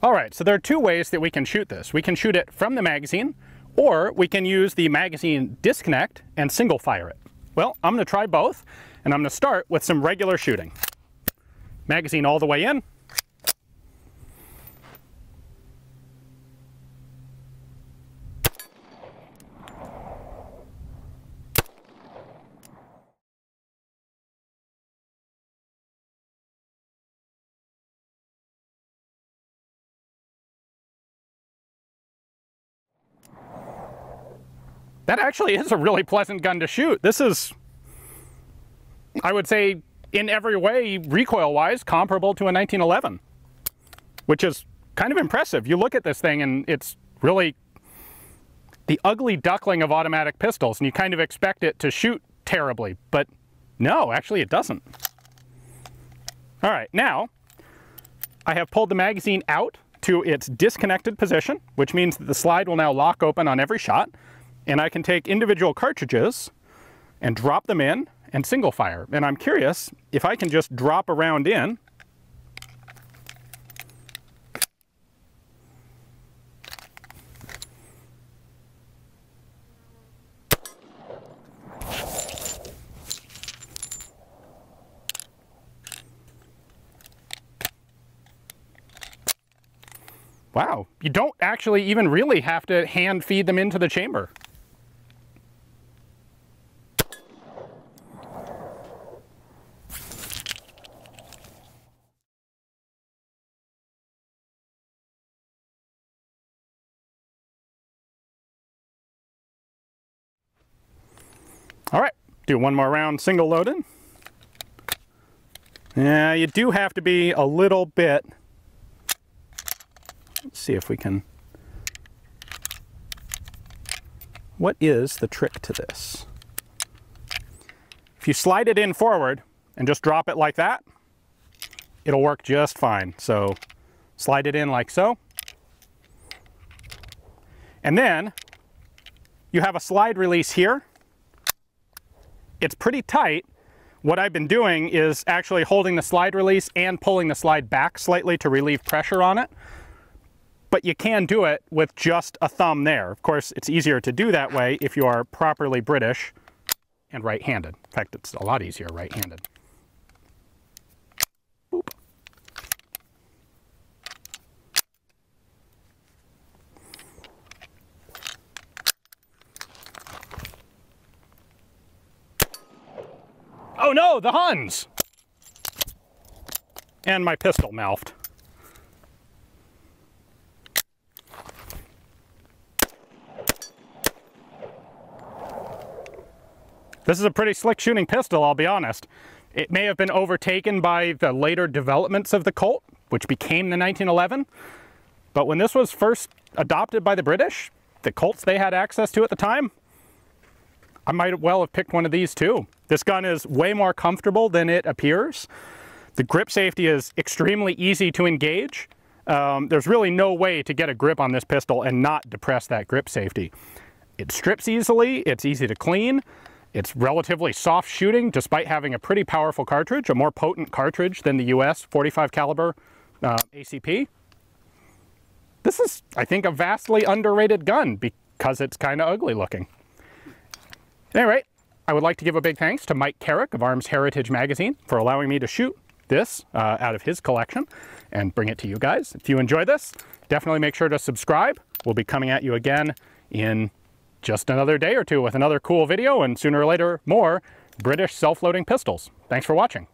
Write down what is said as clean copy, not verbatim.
All right, so there are two ways that we can shoot this. We can shoot it from the magazine, or we can use the magazine disconnect and single fire it. Well, I'm going to try both, and I'm going to start with some regular shooting. Magazine all the way in. That actually is a really pleasant gun to shoot. This is, I would say, in every way, recoil-wise, comparable to a 1911, which is kind of impressive. You look at this thing and it's really the ugly duckling of automatic pistols, and you kind of expect it to shoot terribly, but no, actually it doesn't. All right, now I have pulled the magazine out to its disconnected position, which means that the slide will now lock open on every shot. And I can take individual cartridges and drop them in and single fire. And I'm curious if I can just drop a round in. Wow, you don't actually even really have to hand feed them into the chamber. All right, do one more round single loaded. Yeah, you do have to be a little bit. Let's see if we can. What is the trick to this? If you slide it in forward and just drop it like that, it'll work just fine. So slide it in like so. And then you have a slide release here. It's pretty tight. What I've been doing is actually holding the slide release and pulling the slide back slightly to relieve pressure on it. But you can do it with just a thumb there. Of course, it's easier to do that way if you are properly British and right-handed. In fact, it's a lot easier right-handed. Boop. Oh no, the Huns! And my pistol mouthed. This is a pretty slick shooting pistol, I'll be honest. It may have been overtaken by the later developments of the Colt, which became the 1911. But when this was first adopted by the British, the Colts they had access to at the time, I might well have picked one of these too. This gun is way more comfortable than it appears. The grip safety is extremely easy to engage. There's really no way to get a grip on this pistol and not depress that grip safety. It strips easily, it's easy to clean. It's relatively soft shooting despite having a pretty powerful cartridge, a more potent cartridge than the US 45 caliber ACP. This is, I think, a vastly underrated gun because it's kind of ugly looking. At any rate, I would like to give a big thanks to Mike Carrick of Arms Heritage Magazine for allowing me to shoot this out of his collection and bring it to you guys. If you enjoy this, definitely make sure to subscribe. We'll be coming at you again in just another day or two with another cool video, and sooner or later, more British self-loading pistols. Thanks for watching.